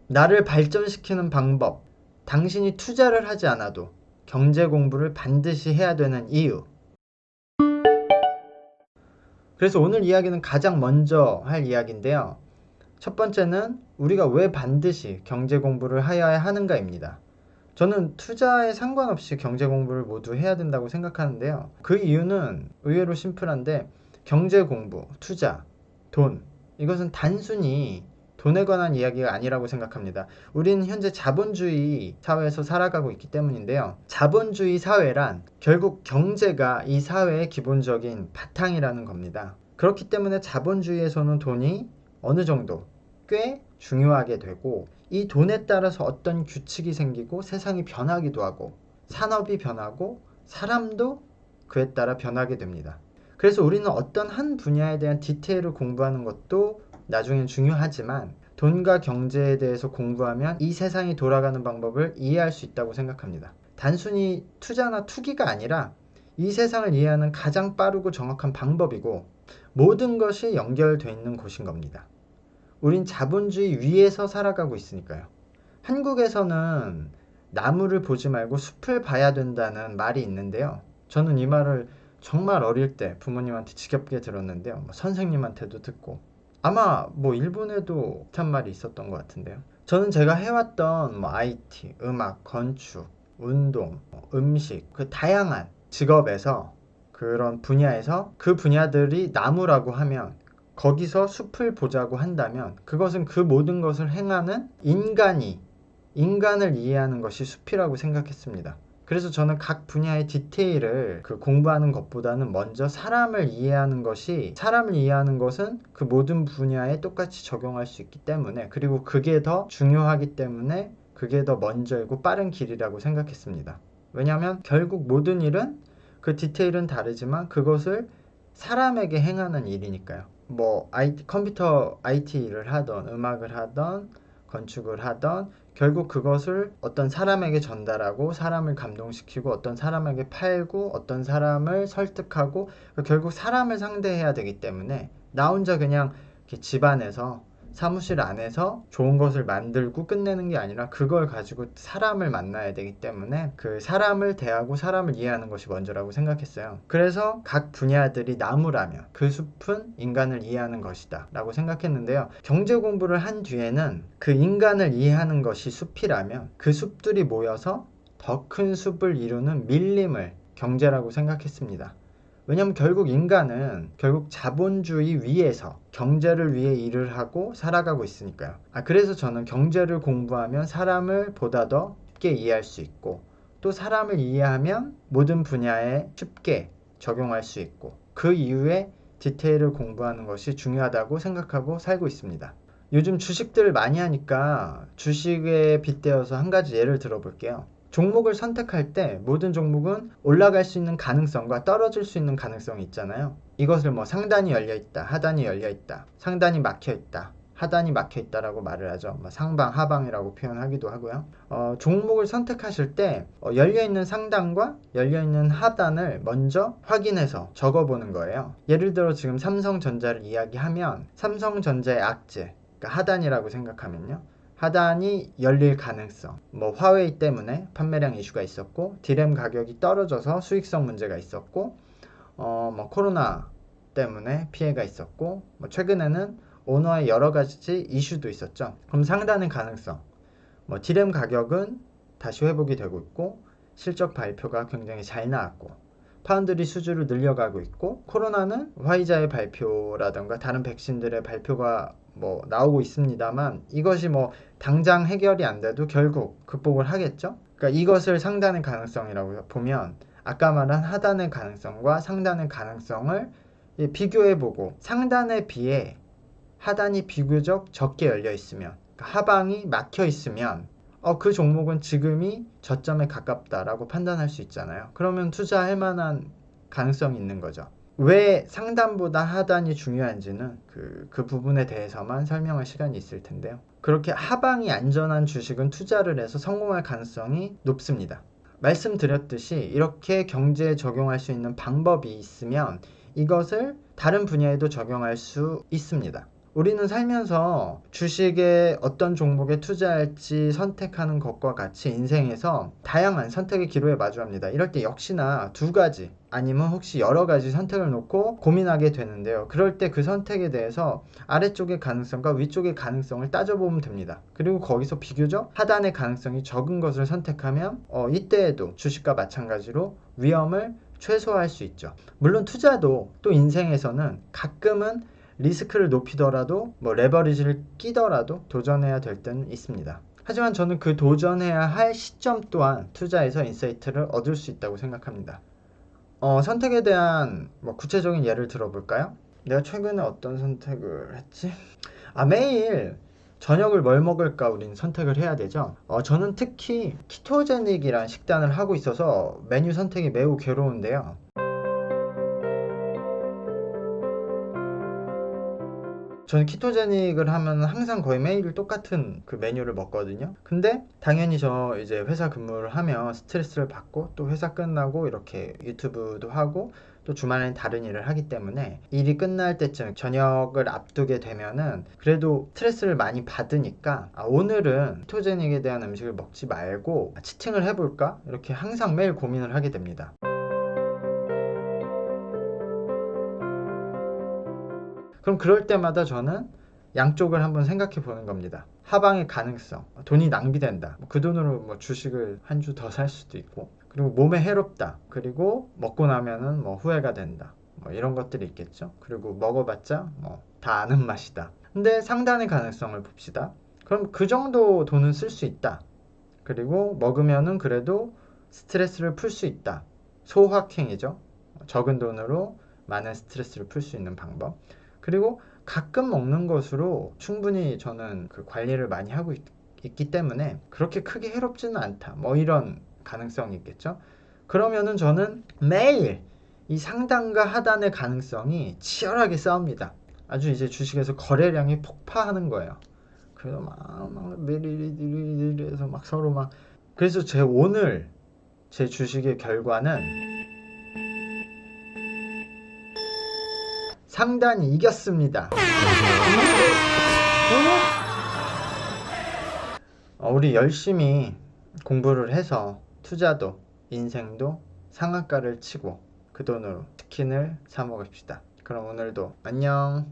나를 발전시키는 방법, 당신이 투자를 하지 않아도 경제 공부를 반드시 해야 되는 이유. 그래서 오늘 이야기는 가장 먼저 할 이야기인데요. 첫 번째는 우리가 왜 반드시 경제 공부를 해야 하는가입니다. 저는 투자에 상관없이 경제 공부를 모두 해야 된다고 생각하는데요. 그 이유는 의외로 심플한데 경제 공부, 투자, 돈, 이것은 단순히 돈에 관한 이야기가 아니라고 생각합니다. 우리는 현재 자본주의 사회에서 살아가고 있기 때문인데요. 자본주의 사회란 결국 경제가 이 사회의 기본적인 바탕이라는 겁니다. 그렇기 때문에 자본주의에서는 돈이 어느 정도 꽤 중요하게 되고, 이 돈에 따라서 어떤 규칙이 생기고 세상이 변하기도 하고 산업이 변하고 사람도 그에 따라 변하게 됩니다. 그래서 우리는 어떤 한 분야에 대한 디테일을 공부하는 것도 나중엔 중요하지만 돈과 경제에 대해서 공부하면 이 세상이 돌아가는 방법을 이해할 수 있다고 생각합니다. 단순히 투자나 투기가 아니라 이 세상을 이해하는 가장 빠르고 정확한 방법이고, 모든 것이 연결되어 있는 곳인 겁니다. 우린 자본주의 위에서 살아가고 있으니까요. 한국에서는 나무를 보지 말고 숲을 봐야 된다는 말이 있는데요. 저는 이 말을 정말 어릴 때 부모님한테 지겹게 들었는데요. 선생님한테도 듣고, 아마 일본에도 비슷한 말이 있었던 것 같은데요. 저는 제가 해왔던 IT, 음악, 건축, 운동, 음식, 그 다양한 직업에서, 그런 분야에서 그 분야들이 나무라고 하면, 거기서 숲을 보자고 한다면 그것은 그 모든 것을 행하는 인간을 이해하는 것이 숲이라고 생각했습니다. 그래서 저는 각 분야의 디테일을 공부하는 것보다는 먼저 사람을 이해하는 것은 그 모든 분야에 똑같이 적용할 수 있기 때문에, 그리고 그게 더 중요하기 때문에 그게 더 먼저이고 빠른 길이라고 생각했습니다. 왜냐하면 결국 모든 일은 그 디테일은 다르지만 그것을 사람에게 행하는 일이니까요. 컴퓨터 IT 일을 하던, 음악을 하던, 건축을 하던, 결국 그것을 어떤 사람에게 전달하고 사람을 감동시키고 어떤 사람에게 팔고 어떤 사람을 설득하고, 결국 사람을 상대해야 되기 때문에 나 혼자 그냥 이렇게 집안에서, 사무실 안에서 좋은 것을 만들고 끝내는 게 아니라 그걸 가지고 사람을 만나야 되기 때문에 그 사람을 대하고 사람을 이해하는 것이 먼저라고 생각했어요. 그래서 각 분야들이 나무라면 그 숲은 인간을 이해하는 것이다 라고 생각했는데요. 경제 공부를 한 뒤에는 그 인간을 이해하는 것이 숲이라면 그 숲들이 모여서 더 큰 숲을 이루는 밀림을 경제라고 생각했습니다. 왜냐하면 인간은 자본주의 위에서 경제를 위해 일을 하고 살아가고 있으니까요. 그래서 저는 경제를 공부하면 사람을 보다 더 쉽게 이해할 수 있고, 또 사람을 이해하면 모든 분야에 쉽게 적용할 수 있고, 그 이후에 디테일을 공부하는 것이 중요하다고 생각하고 살고 있습니다. 요즘 주식들을 많이 하니까 주식에 빗대어서 한 가지 예를 들어볼게요. 종목을 선택할 때 모든 종목은 올라갈 수 있는 가능성과 떨어질 수 있는 가능성이 있잖아요. 이것을 상단이 열려있다, 하단이 열려있다, 상단이 막혀있다, 하단이 막혀있다라고 말을 하죠. 상방, 하방이라고 표현하기도 하고요. 종목을 선택하실 때 열려있는 상단과 열려있는 하단을 먼저 확인해서 적어보는 거예요. 예를 들어 지금 삼성전자를 이야기하면 삼성전자의 악재, 그러니까 하단이라고 생각하면요. 하단이 열릴 가능성, 화웨이 때문에 판매량 이슈가 있었고, 디램 가격이 떨어져서 수익성 문제가 있었고, 코로나 때문에 피해가 있었고, 최근에는 오너의 여러 가지 이슈도 있었죠. 그럼 상단의 가능성, 디램 가격은 다시 회복이 되고 있고, 실적 발표가 굉장히 잘 나왔고, 파운드리 수주를 늘려가고 있고, 코로나는 화이자의 발표라던가 다른 백신들의 발표가 나오고 있습니다만, 이것이 당장 해결이 안 돼도 결국 극복을 하겠죠. 그러니까 이것을 상단의 가능성이라고 보면, 아까 말한 하단의 가능성과 상단의 가능성을 비교해보고, 상단에 비해 하단이 비교적 적게 열려 있으면, 그러니까 하방이 막혀 있으면 그 종목은 지금이 저점에 가깝다라고 판단할 수 있잖아요. 그러면 투자할 만한 가능성이 있는 거죠. 왜 상단보다 하단이 중요한지는 그 부분에 대해서만 설명할 시간이 있을 텐데요. 그렇게 하방이 안전한 주식은 투자를 해서 성공할 가능성이 높습니다. 말씀드렸듯이 이렇게 경제에 적용할 수 있는 방법이 있으면 이것을 다른 분야에도 적용할 수 있습니다. 우리는 살면서 주식에 어떤 종목에 투자할지 선택하는 것과 같이 인생에서 다양한 선택의 기로에 마주합니다. 이럴 때 역시나 두 가지 아니면 혹시 여러 가지 선택을 놓고 고민하게 되는데요. 그럴 때 그 선택에 대해서 아래쪽의 가능성과 위쪽의 가능성을 따져보면 됩니다. 그리고 거기서 비교적 하단의 가능성이 적은 것을 선택하면 이때에도 주식과 마찬가지로 위험을 최소화할 수 있죠. 물론 투자도 또 인생에서는 가끔은 리스크를 높이더라도 레버리지를 끼더라도 도전해야 될 때는 있습니다. 하지만 저는 그 도전해야 할 시점 또한 투자에서 인사이트를 얻을 수 있다고 생각합니다. 선택에 대한 구체적인 예를 들어볼까요? 내가 최근에 어떤 선택을 했지? 매일 저녁을 뭘 먹을까 우린 선택을 해야 되죠. 저는 특히 키토제닉이란 식단을 하고 있어서 메뉴 선택이 매우 괴로운데요. 저는 키토제닉을 하면 항상 거의 매일 똑같은 그 메뉴를 먹거든요. 근데 당연히 저 이제 회사 근무를 하면 스트레스를 받고 또 회사 끝나고 이렇게 유튜브도 하고 또 주말엔 다른 일을 하기 때문에 일이 끝날 때쯤 저녁을 앞두게 되면은 그래도 스트레스를 많이 받으니까 오늘은 키토제닉에 대한 음식을 먹지 말고 치팅을 해볼까? 이렇게 항상 매일 고민을 하게 됩니다. 그럼 그럴 때마다 저는 양쪽을 한번 생각해 보는 겁니다. 하방의 가능성, 돈이 낭비된다. 그 돈으로 주식을 한 주 더 살 수도 있고, 그리고 몸에 해롭다. 그리고 먹고 나면은 후회가 된다. 이런 것들이 있겠죠. 그리고 먹어봤자 다 아는 맛이다. 근데 상단의 가능성을 봅시다. 그럼 그 정도 돈은 쓸 수 있다. 그리고 먹으면은 그래도 스트레스를 풀 수 있다. 소확행이죠. 적은 돈으로 많은 스트레스를 풀 수 있는 방법. 그리고 가끔 먹는 것으로 충분히 저는 그 관리를 많이 하고 있기 때문에 그렇게 크게 해롭지는 않다. 이런 가능성이 있겠죠. 그러면은 저는 매일 이 상단과 하단의 가능성이 치열하게 싸웁니다. 아주 이제 주식에서 거래량이 폭파하는 거예요. 그래서 막 메리리리리리해서 막 서로 막 그래서 오늘 제 주식의 결과는 상단이 이겼습니다. 우리 열심히 공부를 해서 투자도 인생도 상한가를 치고 그 돈으로 치킨을 사 먹읍시다. 그럼 오늘도 안녕.